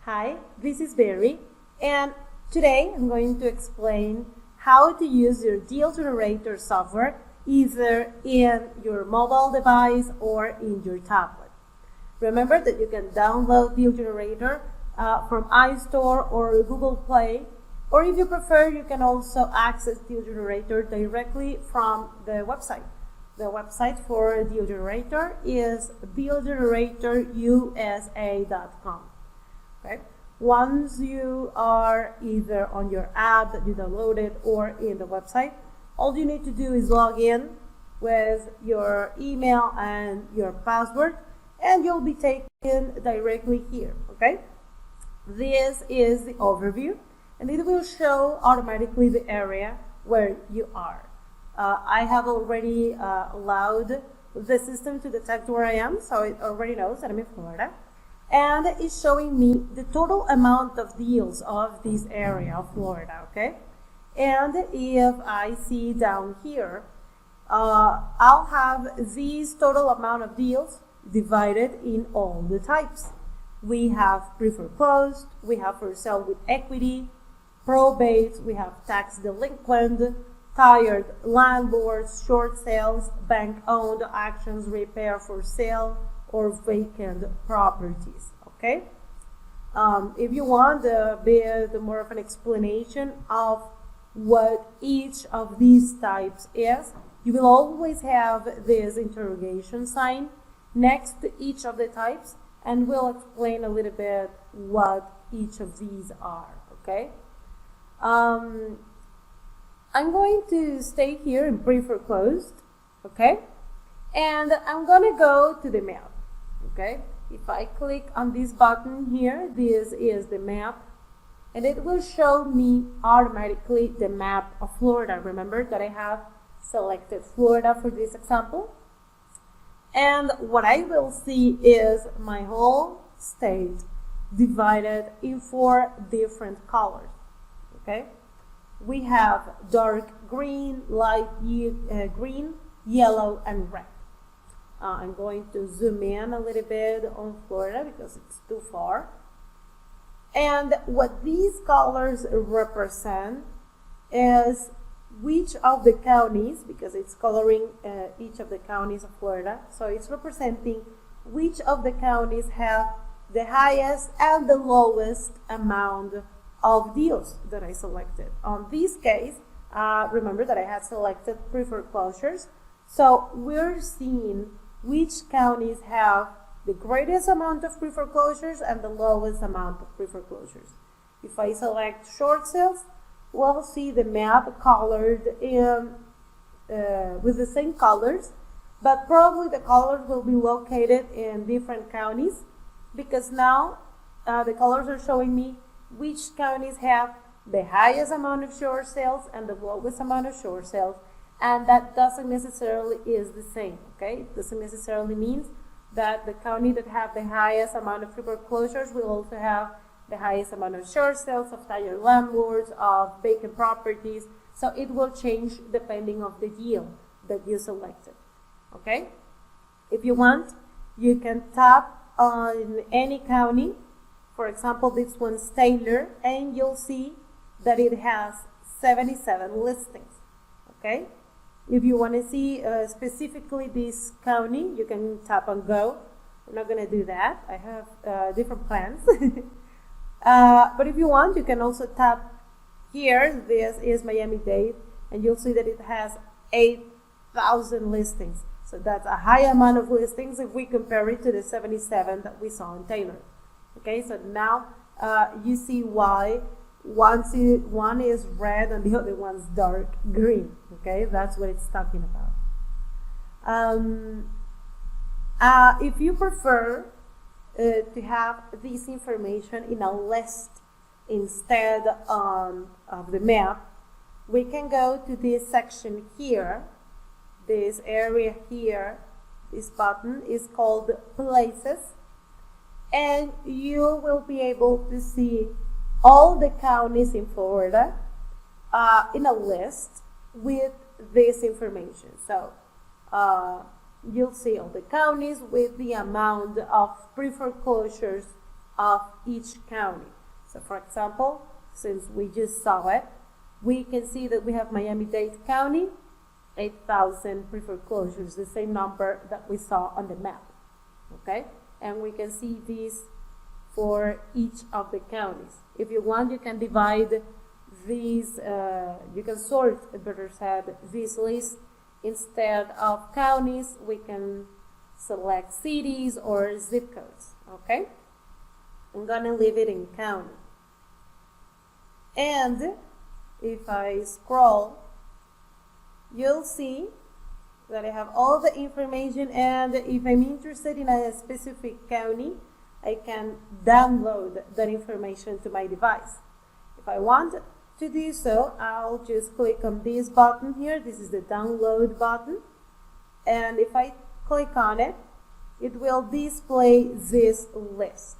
Hi, this is Barry, and today I'm going to explain how to use your deal generator software either in your mobile device or in your tablet. Remember that you can download Deal Generator from iStore or Google Play, or if you prefer, you can also access Deal Generator directly from the website. The website for Deal Generator is dealgeneratorusa.com. Okay? Once you are either on your app that you downloaded or in the website, all you need to do is log in with your email and your password, and you'll be taken directly here. Okay? This is the overview, and it will show automatically the area where you are. I have already allowed the system to detect where I am, so it already knows that I'm in Florida. And it's showing me the total amount of deals of this area of Florida, okay? And if I see down here, I'll have this total amount of deals divided in all the types. We have pre-foreclosed, we have for sale with equity, probates, we have tax delinquent, tired landlords, short sales, bank-owned actions, repair for sale, or vacant properties, okay? If you want a bit more of an explanation of what each of these types is, you will always have this interrogation sign next to each of the types, and we'll explain a little bit what each of these are, okay? I'm going to stay here in pre-foreclosed, okay? And I'm gonna go to the map. Okay, if I click on this button here, this is the map, and it will show me automatically the map of Florida. Remember that I have selected Florida for this example, and what I will see is my whole state divided in 4 different colors. Okay, we have dark green, light green, yellow, and red. I'm going to zoom in a little bit on Florida because it's too far. And what these colors represent is which of the counties, because it's coloring each of the counties of Florida, so it's representing which of the counties have the highest and the lowest amount of deals that I selected. On this case, remember that I had selected pre-foreclosures, so we're seeing which counties have the greatest amount of pre-foreclosures and the lowest amount of pre-foreclosures. If I select short sales, we'll see the map colored in with the same colors, but probably the colors will be located in different counties, because now the colors are showing me which counties have the highest amount of short sales and the lowest amount of short sales. And that doesn't necessarily is the same, okay? It doesn't necessarily mean that the county that have the highest amount of pre-foreclosures will also have the highest amount of short sales, of tired landlords, of vacant properties. So it will change depending on the deal that you selected, okay? If you want, you can tap on any county. For example, this one's Taylor, and you'll see that it has 77 listings, okay? If you want to see specifically this county, you can tap on go. We're not going to do that. I have different plans. But if you want, you can also tap here. This is Miami-Dade, and you'll see that it has 8,000 listings. So that's a high amount of listings if we compare it to the 77 that we saw in Taylor. Okay, so now you see why one is red and the other one's dark green. Okay, that's what it's talking about. If you prefer to have this information in a list instead of the map, we can go to this section here. This area here, this button is called Places, and you will be able to see all the counties in Florida in a list with this information. So you'll see all the counties with the amount of pre-foreclosures of each county. So for example, since we just saw it, we can see that we have Miami-Dade County, 8,000 pre-foreclosures, the same number that we saw on the map, okay? And we can see these for each of the counties. If you want, you can divide these, you can sort, better said, this list. Instead of counties, we can select cities or zip codes, okay? I'm gonna leave it in county. And if I scroll, you'll see that I have all the information, and if I'm interested in a specific county, I can download that information to my device. If I want to do so, I'll just click on this button here. This is the download button. And if I click on it, it will display this list.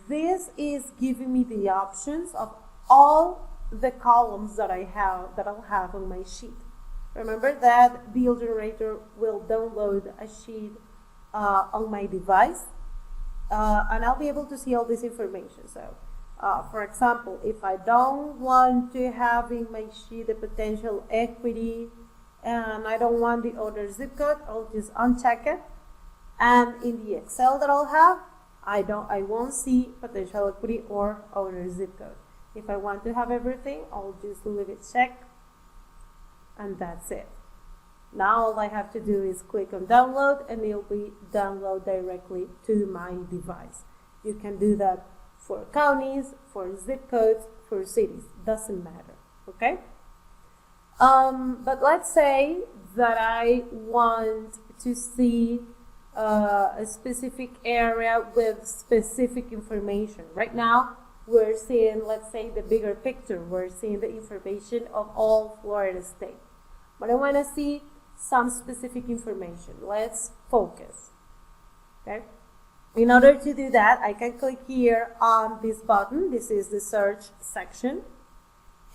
This is giving me the options of all the columns that I'll have on my sheet. Remember that Deal Generator will download a sheet on my device, and I'll be able to see all this information. So, for example, if I don't want to have in my sheet the potential equity, and I don't want the owner zip code, I'll just uncheck it. And in the Excel that I'll have, I won't see potential equity or owner zip code. If I want to have everything, I'll just leave it checked, and that's it. Now all I have to do is click on download, and it'll be download directly to my device. You can do that for counties, for zip codes, for cities, doesn't matter, okay? But let's say that I want to see a specific area with specific information. Right now, we're seeing, let's say, the bigger picture. We're seeing the information of all Florida State. But I want to see some specific information. Let's focus, okay? In order to do that, I can click here on this button. This is the search section.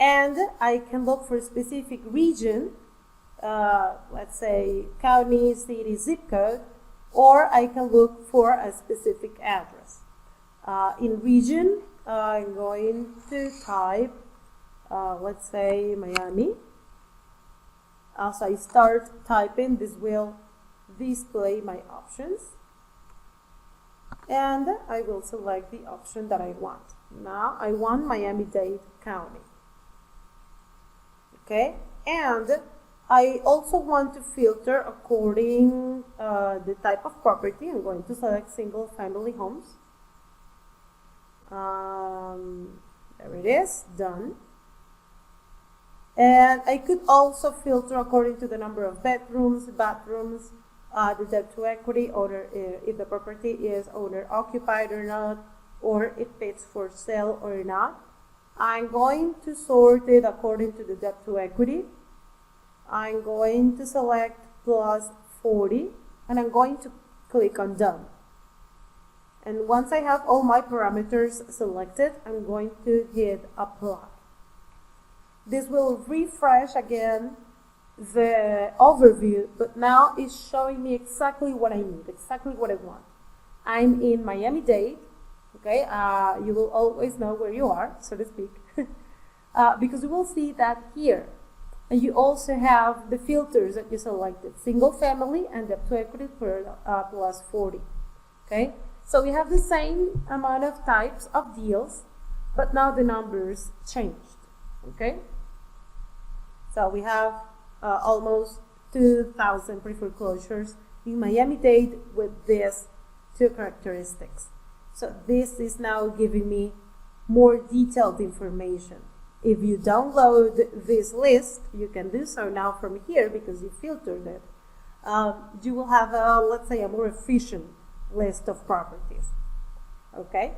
And I can look for a specific region, let's say county, city, zip code, or I can look for a specific address. In region, I'm going to type, let's say Miami. As I start typing, this will display my options. And I will select the option that I want. Now I want Miami-Dade County. Okay, and I also want to filter according the type of property. I'm going to select single family homes. There it is, done. And I could also filter according to the number of bedrooms, bathrooms, the debt to equity, or if the property is owner occupied or not, or if it's for sale or not. I'm going to sort it according to the debt to equity. I'm going to select plus 40, and I'm going to click on done. And once I have all my parameters selected, I'm going to hit apply. This will refresh again the overview, but now it's showing me exactly what I need, exactly what I want. I'm in Miami-Dade, okay? You will always know where you are, so to speak, because you will see that here. And you also have the filters that you selected, single family and debt to equity per plus 40, okay? So we have the same amount of types of deals, but now the numbers changed, okay? So we have almost 2,000 pre-foreclosures in Miami-Dade with these two characteristics. So this is now giving me more detailed information. If you download this list, you can do so now from here because you filtered it. You will have, let's say, a more efficient list of properties. Okay?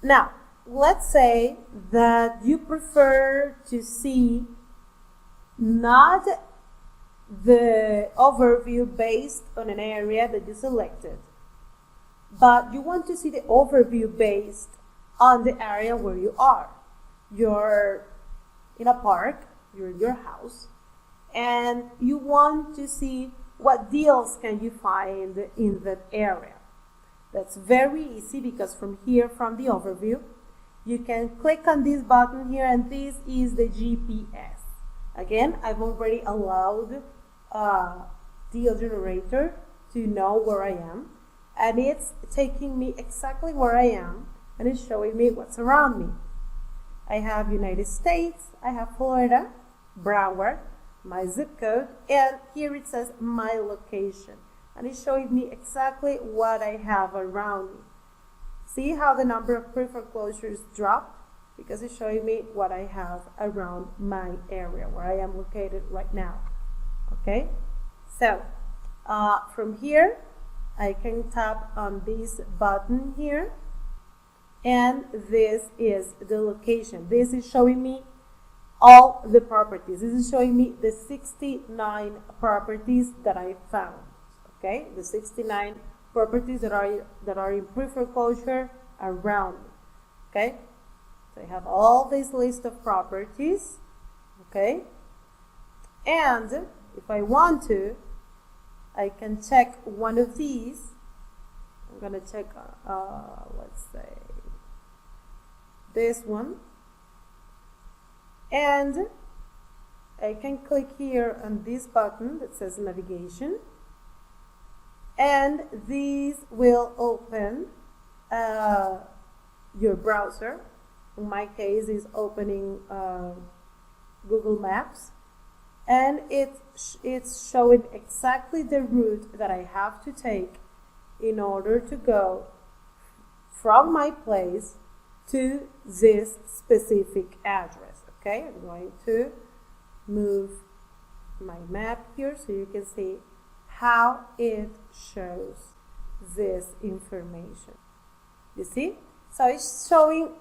Now, let's say that you prefer to see not the overview based on an area that you selected, but you want to see the overview based on the area where you are. You're in a park, you're in your house, and you want to see what deals can you find in that area? That's very easy because from here, from the overview, you can click on this button here, and this is the GPS. Again, I've already allowed deal generator to know where I am, and it's taking me exactly where I am, and it's showing me what's around me. I have United States, I have Florida, Broward, my zip code, and here it says my location, and it's showing me exactly what I have around me. See how the number of pre-foreclosures dropped? Because it's showing me what I have around my area, where I am located right now. Okay? So, from here, I can tap on this button here, and this is the location. This is showing me all the properties. This is showing me the 69 properties that I found. Okay? The 69 properties that are in pre-foreclosure around me. Okay? So I have all this list of properties. Okay? And if I want to, I can check one of these. I'm going to check, let's say, this one. And I can click here on this button that says navigation. And these will open your browser. In my case, is opening Google Maps. And it's showing exactly the route that I have to take in order to go from my place to this specific address. Okay, I'm going to move my map here so you can see how it shows this information. You see? So it's showing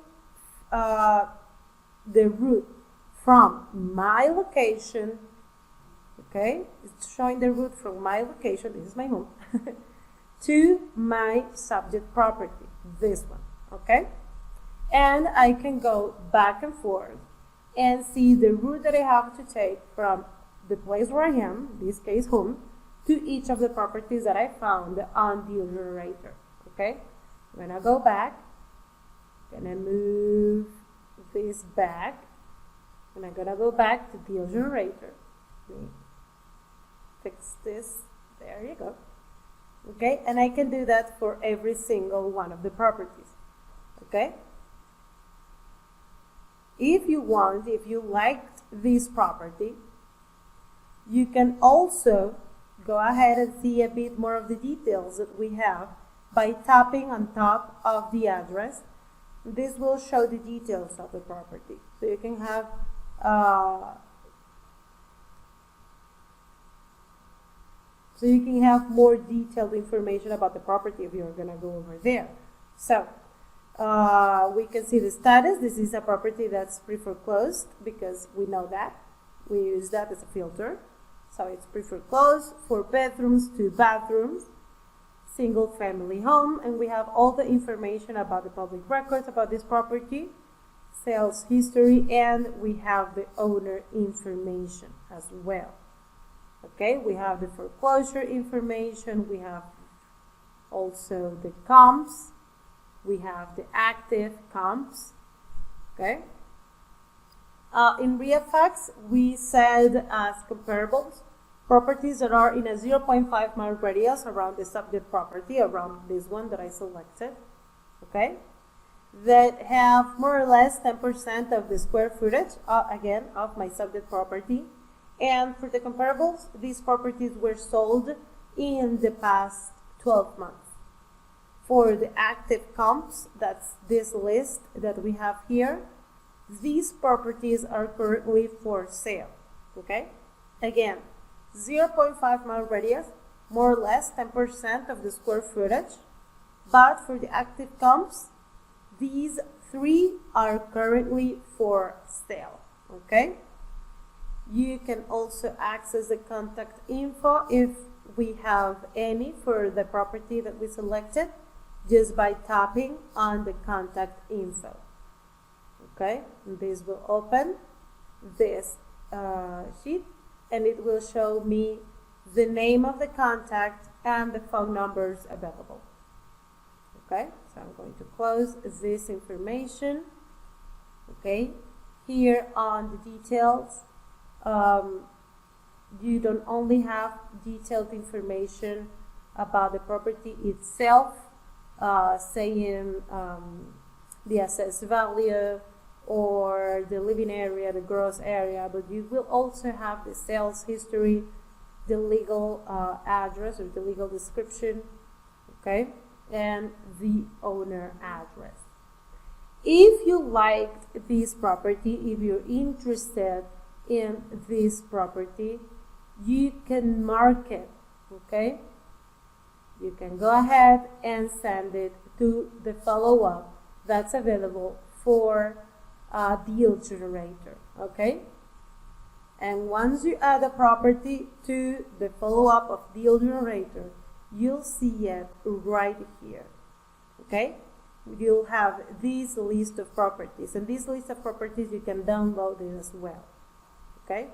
the route from my location. Okay, it's showing the route from my location, this is my home, to my subject property, this one, okay? And I can go back and forth and see the route that I have to take from the place where I am, in this case home, to each of the properties that I found on Deal Generator, okay? I'm gonna go back, gonna move this back, and I'm gonna go back to Deal Generator. Fix this, there you go. Okay, and I can do that for every single one of the properties. Okay? If you want, if you liked this property, you can also go ahead and see a bit more of the details that we have by tapping on top of the address. This will show the details of the property. So you can have more detailed information about the property if you're going to go over there. So we can see the status. This is a property that's pre-foreclosed because we know that. We use that as a filter. So it's pre-foreclosed, 4 bedrooms, 2 bathrooms, single family home, and we have all the information about the public records about this property, sales history, and we have the owner information as well. Okay, we have the foreclosure information, we have also the comps, we have the active comps. Okay. In REFX, we said as comparables, properties that are in a 0.5 mile radius around the subject property, around this one that I selected, okay, that have more or less 10% of the square footage, again, of my subject property. And for the comparables, these properties were sold in the past 12 months. For the active comps, that's this list that we have here, these properties are currently for sale, okay? Again, 0.5 mile radius, more or less 10% of the square footage. But for the active comps, these 3 are currently for sale, okay? You can also access the contact info if we have any for the property that we selected, just by tapping on the contact info. Okay, and this will open this sheet, and it will show me the name of the contact, and the phone numbers available. Okay, so I'm going to close this information. Okay, here on the details, you don't only have detailed information about the property itself, saying the assessed value or the living area, the gross area, but you will also have the sales history, the legal address or the legal description, okay, and the owner address. If you liked this property, if you're interested in this property, you can mark it, okay? You can go ahead and send it to the follow-up that's available for Deal Generator, okay? And once you add a property to the follow-up of Deal Generator, you'll see it right here, okay? You'll have this list of properties, and this list of properties you can download it as well, okay?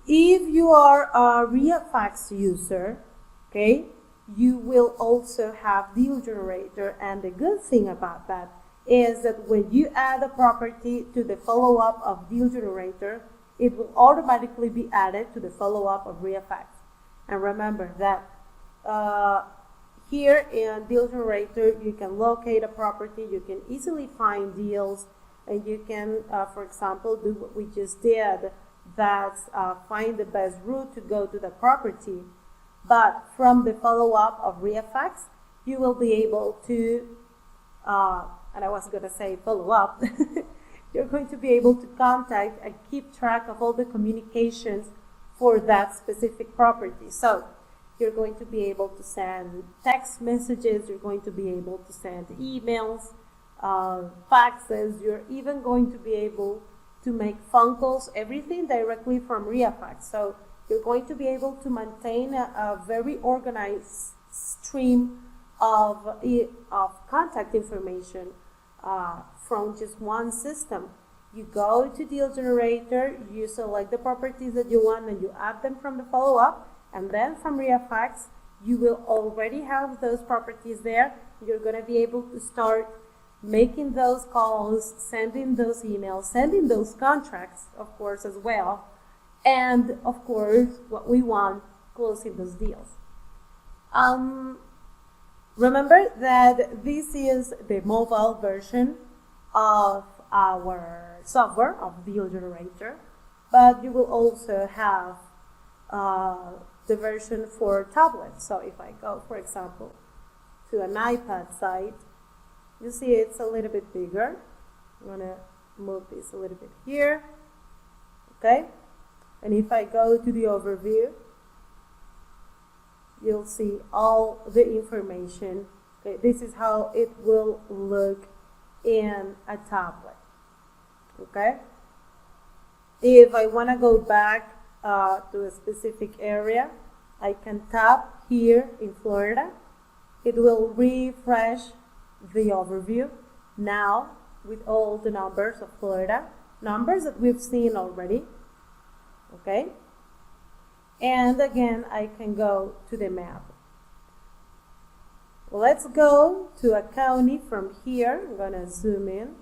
If you are a ReaFax user, okay, you will also have Deal Generator, and the good thing about that is that when you add a property to the follow-up of Deal Generator, it will automatically be added to the follow-up of ReaFax. And remember that here in Deal Generator, you can locate a property, you can easily find deals, and you can, for example, do what we just did, that's find the best route to go to the property. But from the follow-up of ReaFax, you will be able to, and I was going to say follow-up, you're going to be able to contact and keep track of all the communications for that specific property. So you're going to be able to send text messages, you're going to be able to send emails, faxes, you're even going to be able to make phone calls, everything directly from ReaFax. So you're going to be able to maintain a very organized stream of contact information from just one system. You go to Deal Generator, you select the properties that you want, and you add them from the follow-up, and then from ReaFax, you will already have those properties there. You're going to be able to start making those calls, sending those emails, sending those contracts, of course, as well. And, of course, what we want, closing those deals. Remember that this is the mobile version of our software, of Deal Generator, but you will also have the version for tablets. So if I go, for example, to an iPad site, you see it's a little bit bigger. I'm going to move this a little bit here, okay? And if I go to the overview, you'll see all the information. Okay, this is how it will look in a tablet. Okay? If I want to go back to a specific area, I can tap here in Florida. It will refresh the overview now with all the numbers of Florida, numbers that we've seen already. Okay? And again, I can go to the map. Let's go to a county from here. I'm going to zoom in,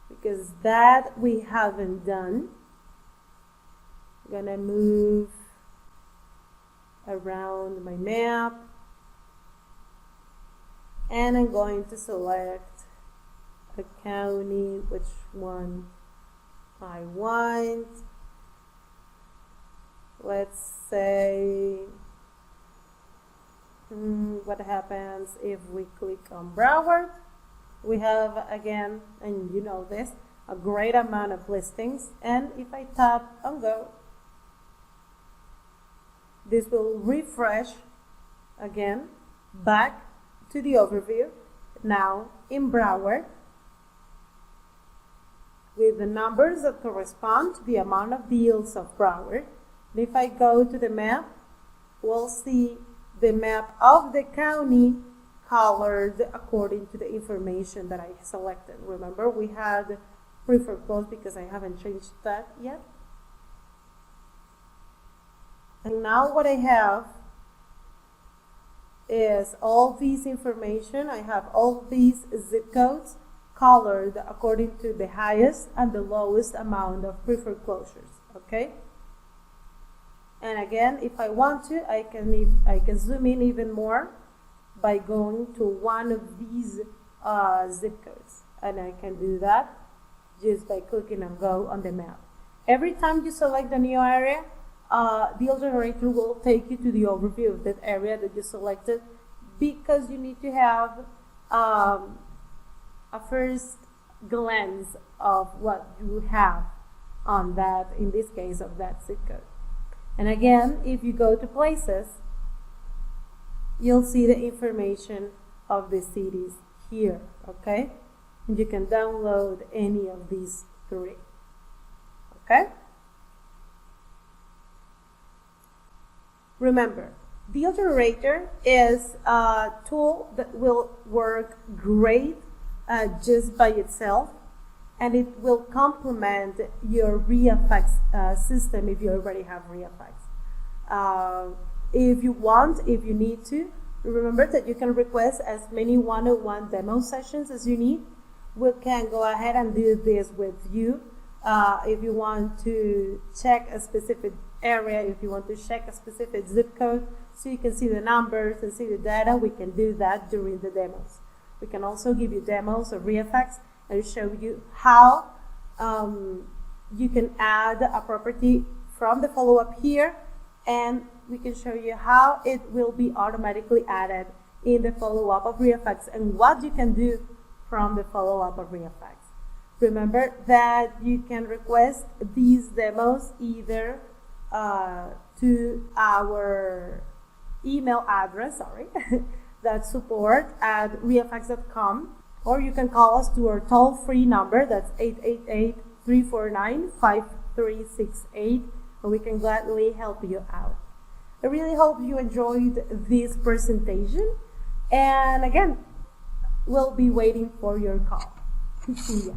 because that we haven't done. I'm going to move around my map, and I'm going to select a county, which one I want. Let's say, what happens if we click on Broward? We have, again, and you know this, a great amount of listings. And if I tap on Go, this will refresh again back to the overview, now in Broward, with the numbers that correspond to the amount of deals of Broward. And if I go to the map, we'll see the map of the county colored according to the information that I selected. Remember, we had pre-foreclosed because I haven't changed that yet. And now what I have is all these information. I have all these zip codes colored according to the highest and the lowest amount of pre-foreclosures, okay? And again, if I want to, I can zoom in even more by going to one of these zip codes, and I can do that just by clicking on go on the map. Every time you select a new area, the generator will take you to the overview of that area that you selected, because you need to have a first glance of what you have on that, in this case, of that zip code. And again, if you go to places, you'll see the information of the cities here, okay? And you can download any of these three, okay? Remember, Deal Generator is a tool that will work great just by itself, and it will complement your ReFX system if you already have ReFX. If you want, if you need to, remember that you can request as many one-on-one demo sessions as you need. We can go ahead and do this with you. If you want to check a specific area, if you want to check a specific zip code, so you can see the numbers and see the data, we can do that during the demos. We can also give you demos of ReFX and show you how you can add a property from the follow-up here, and we can show you how it will be automatically added in the follow-up of ReFX and what you can do from the follow-up of ReFX. Remember that you can request these demos either to our email address, that's support@refx.com, or you can call us to our toll-free number, that's 888-349-5368, and we can gladly help you out. I really hope you enjoyed this presentation, and again, we'll be waiting for your call. See ya.